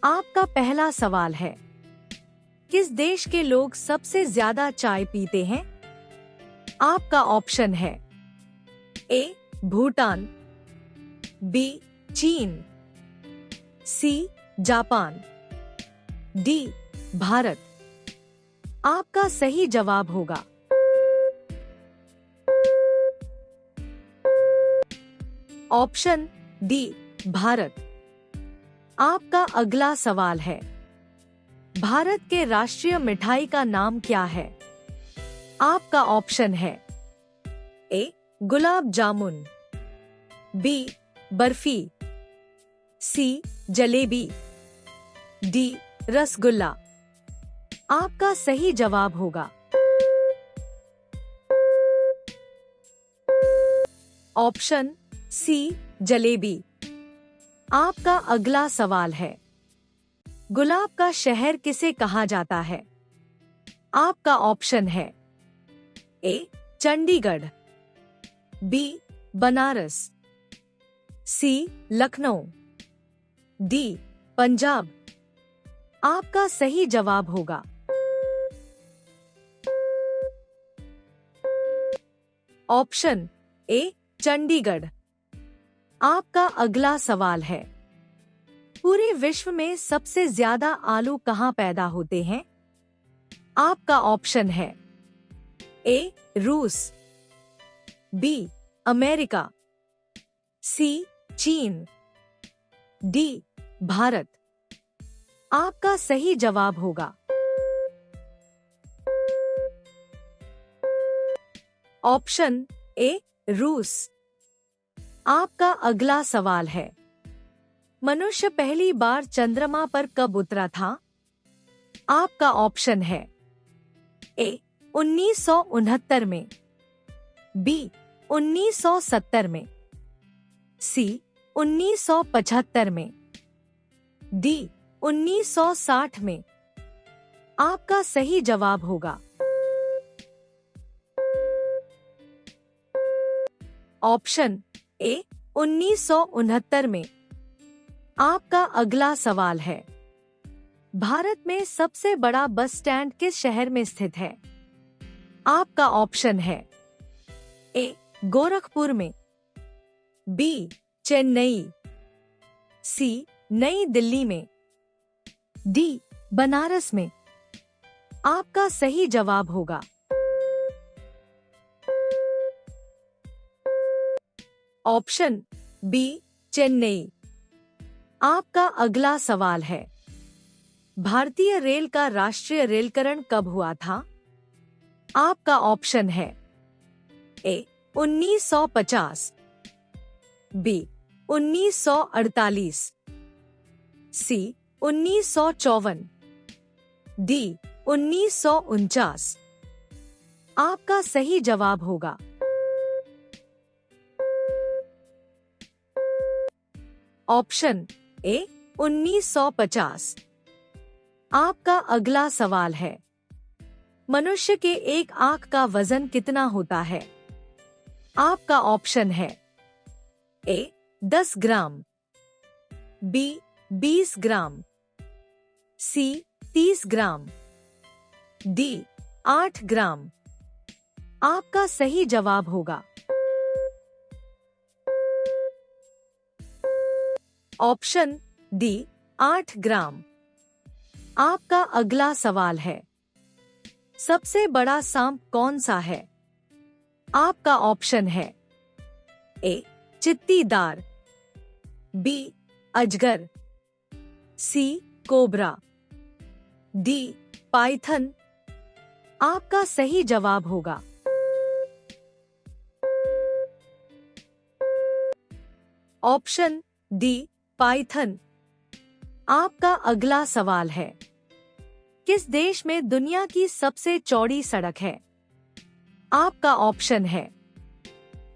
आपका पहला सवाल है, किस देश के लोग सबसे ज्यादा चाय पीते हैं? आपका ऑप्शन है ए भूटान, बी चीन, सी जापान, डी भारत। आपका सही जवाब होगा ऑप्शन डी भारत। आपका अगला सवाल है, भारत के राष्ट्रीय मिठाई का नाम क्या है? आपका ऑप्शन है ए गुलाब जामुन, बी बर्फी, सी जलेबी, डी रसगुल्ला। आपका सही जवाब होगा ऑप्शन सी जलेबी। आपका अगला सवाल है, गुलाब का शहर किसे कहा जाता है? आपका ऑप्शन है ए चंडीगढ़, बी बनारस, सी लखनऊ, डी पंजाब। आपका सही जवाब होगा ऑप्शन ए चंडीगढ़। आपका अगला सवाल है, पूरे विश्व में सबसे ज्यादा आलू कहाँ पैदा होते हैं? आपका ऑप्शन है ए रूस, बी अमेरिका, सी चीन, डी भारत। आपका सही जवाब होगा ऑप्शन ए रूस। आपका अगला सवाल है, मनुष्य पहली बार चंद्रमा पर कब उतरा था? आपका ऑप्शन है ए 1969 में, बी 1970 में, सी 1975 में, डी 1960 में। आपका सही जवाब होगा ऑप्शन ए 1969 में। आपका अगला सवाल है, भारत में सबसे बड़ा बस स्टैंड किस शहर में स्थित है? आपका ऑप्शन है ए गोरखपुर में, बी चेन्नई, सी नई दिल्ली में, डी बनारस में। आपका सही जवाब होगा ऑप्शन बी चेन्नई। आपका अगला सवाल है, भारतीय रेल का राष्ट्रीय रेलकरण कब हुआ था? आपका ऑप्शन है ए 1950, बी 1948, सी 1954, डी 1949। आपका सही जवाब होगा ऑप्शन ए 1950। आपका अगला सवाल है, मनुष्य के एक आंख का वजन कितना होता है? आपका ऑप्शन है ए 10 ग्राम, बी 20 ग्राम, सी 30 ग्राम, डी 8 ग्राम। आपका सही जवाब होगा ऑप्शन डी 8 ग्राम। आपका अगला सवाल है, सबसे बड़ा सांप कौन सा है? आपका ऑप्शन है ए चित्तीदार, बी अजगर, सी कोबरा, डी पाइथन। आपका सही जवाब होगा ऑप्शन डी पाइथन। आपका अगला सवाल है, किस देश में दुनिया की सबसे चौड़ी सड़क है? आपका ऑप्शन है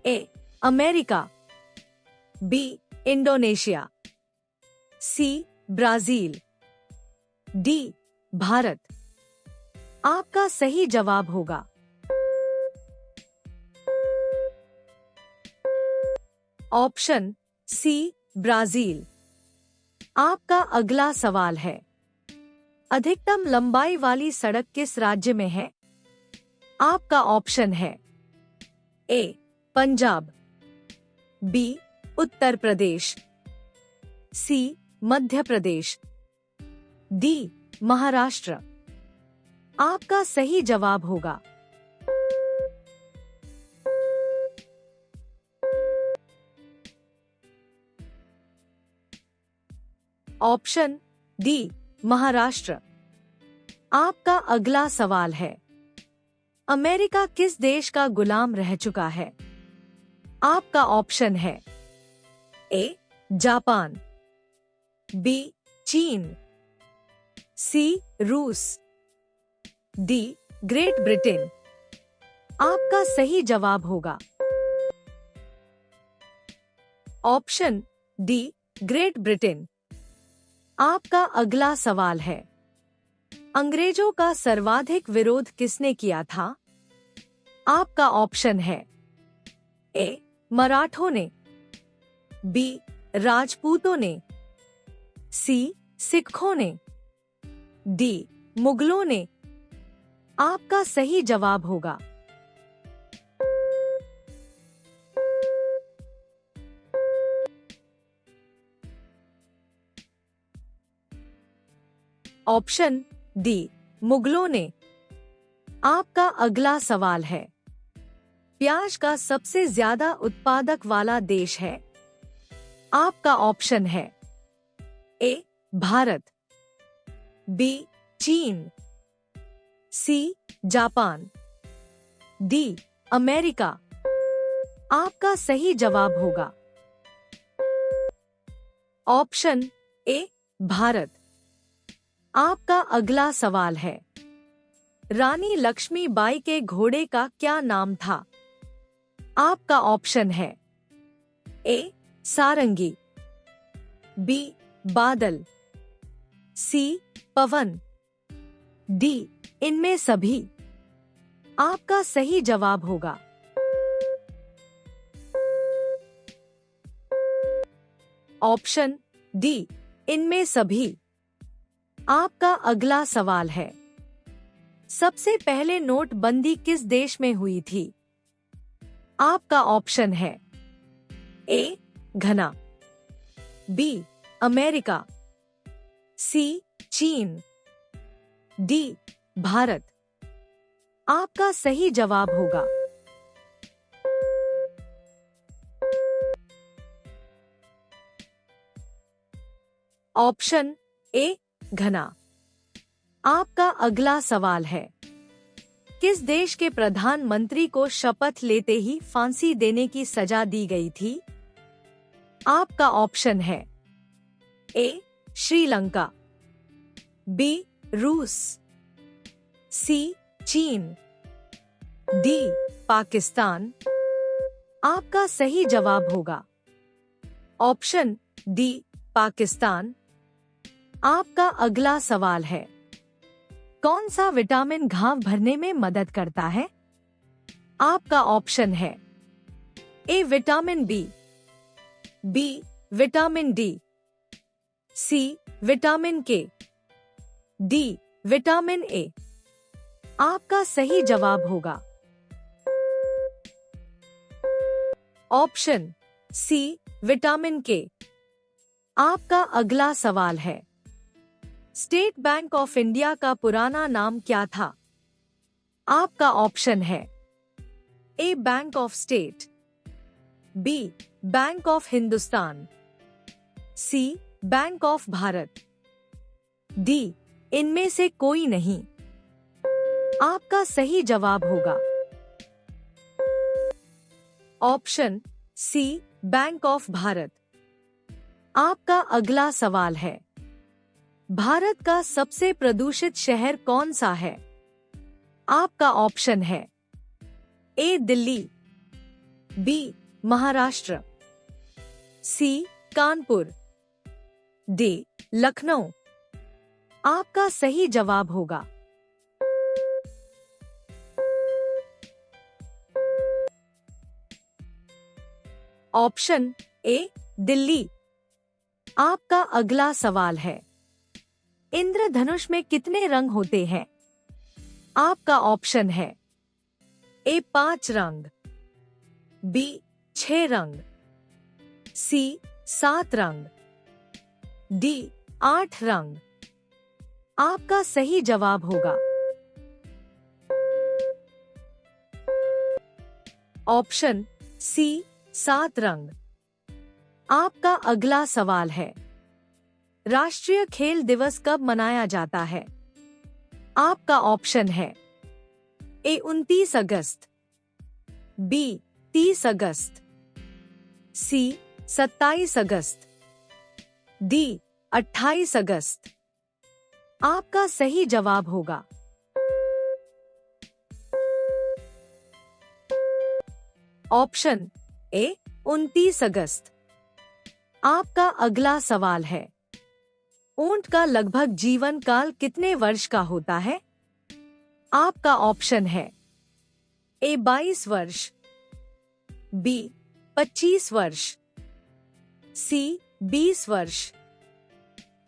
A America, B Indonesia, C Brazil, D Bharat. आपका सही जवाब होगा ऑप्शन सी ब्राजील। आपका अगला सवाल है, अधिकतम लंबाई वाली सड़क किस राज्य में है? आपका ऑप्शन है ए पंजाब, बी उत्तर प्रदेश, सी मध्य प्रदेश, डी महाराष्ट्र। आपका सही जवाब होगा ऑप्शन डी महाराष्ट्र। आपका अगला सवाल है, अमेरिका किस देश का गुलाम रह चुका है? आपका ऑप्शन है ए जापान, बी चीन, सी रूस, डी ग्रेट ब्रिटेन। आपका सही जवाब होगा ऑप्शन डी ग्रेट ब्रिटेन। आपका अगला सवाल है, अंग्रेजों का सर्वाधिक विरोध किसने किया था? आपका ऑप्शन है ए मराठों ने, बी राजपूतों ने, सी सिखों ने, डी मुगलों ने। आपका सही जवाब होगा ऑप्शन डी मुगलों ने। आपका अगला सवाल है, प्याज का सबसे ज्यादा उत्पादक वाला देश है? आपका ऑप्शन है ए भारत, बी चीन, सी जापान, डी अमेरिका। आपका सही जवाब होगा ऑप्शन ए भारत। आपका अगला सवाल है, रानी लक्ष्मीबाई के घोड़े का क्या नाम था? आपका ऑप्शन है ए सारंगी, बी बादल, सी पवन, डी इनमें सभी। आपका सही जवाब होगा ऑप्शन डी इनमें सभी। आपका अगला सवाल है, सबसे पहले नोटबंदी किस देश में हुई थी? आपका ऑप्शन है ए घना, बी अमेरिका, सी चीन, डी भारत। आपका सही जवाब होगा ऑप्शन ए घना। आपका अगला सवाल है, किस देश के प्रधानमंत्री को शपथ लेते ही फांसी देने की सजा दी गई थी? आपका ऑप्शन है ए श्रीलंका, बी रूस, सी चीन, डी पाकिस्तान। आपका सही जवाब होगा ऑप्शन डी पाकिस्तान। आपका अगला सवाल है, कौन सा विटामिन घाव भरने में मदद करता है? आपका ऑप्शन है A vitamin B, B vitamin D, C vitamin K, D vitamin A. आपका सही जवाब होगा ऑप्शन सी विटामिन के। आपका अगला सवाल है, स्टेट बैंक ऑफ इंडिया का पुराना नाम क्या था? आपका ऑप्शन है A bank of state, B bank of Hindustan, C bank of Bharat, D इनमें से कोई नहीं। आपका सही जवाब होगा option C bank of Bharat. आपका अगला सवाल है, भारत का सबसे प्रदूषित शहर कौन सा है? आपका ऑप्शन है ए दिल्ली, बी महाराष्ट्र, सी कानपुर, डी लखनऊ। आपका सही जवाब होगा ऑप्शन ए दिल्ली। आपका अगला सवाल है, इंद्रधनुष में कितने रंग होते हैं? आपका ऑप्शन है ए 5 रंग, बी 6 रंग, सी 7 रंग, डी 8 रंग। आपका सही जवाब होगा ऑप्शन सी 7 रंग। आपका अगला सवाल है, राष्ट्रीय खेल दिवस कब मनाया जाता है? आपका ऑप्शन है ए 29 अगस्त, बी 30 अगस्त, सी 27 अगस्त, डी 28 अगस्त। आपका सही जवाब होगा ऑप्शन ए 29 अगस्त। आपका अगला सवाल है, ऊंट का लगभग जीवन काल कितने वर्ष का होता है? आपका ऑप्शन है ए 22 वर्ष, बी 25 वर्ष, सी 20 वर्ष,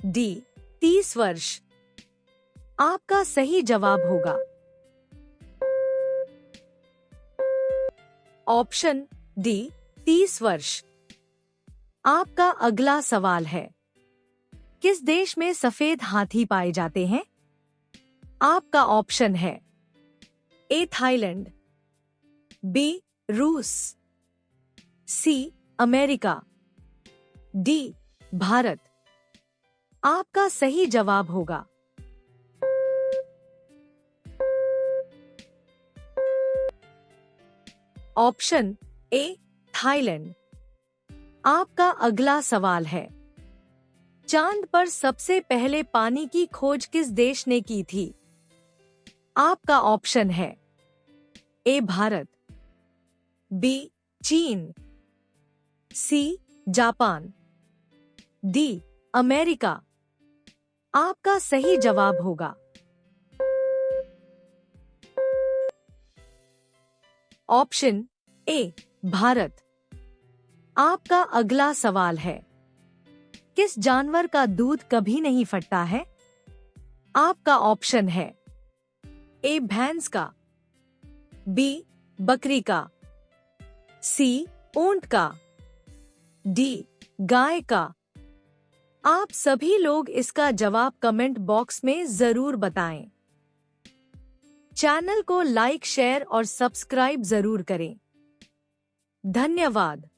डी 30 वर्ष। आपका सही जवाब होगा ऑप्शन डी 30 वर्ष। आपका अगला सवाल है, किस देश में सफेद हाथी पाए जाते हैं? आपका ऑप्शन है ए थाईलैंड, बी रूस, सी अमेरिका, डी भारत। आपका सही जवाब होगा ऑप्शन ए थाईलैंड। आपका अगला सवाल है, चांद पर सबसे पहले पानी की खोज किस देश ने की थी? आपका ऑप्शन है ए भारत, बी चीन, सी जापान, डी अमेरिका। आपका सही जवाब होगा ऑप्शन ए भारत। आपका अगला सवाल है, किस जानवर का दूध कभी नहीं फटता है? आपका ऑप्शन है ए भैंस का, बी बकरी का, सी ऊंट का, डी गाय का। आप सभी लोग इसका जवाब कमेंट बॉक्स में जरूर बताएं। चैनल को लाइक, शेयर और सब्सक्राइब जरूर करें। धन्यवाद।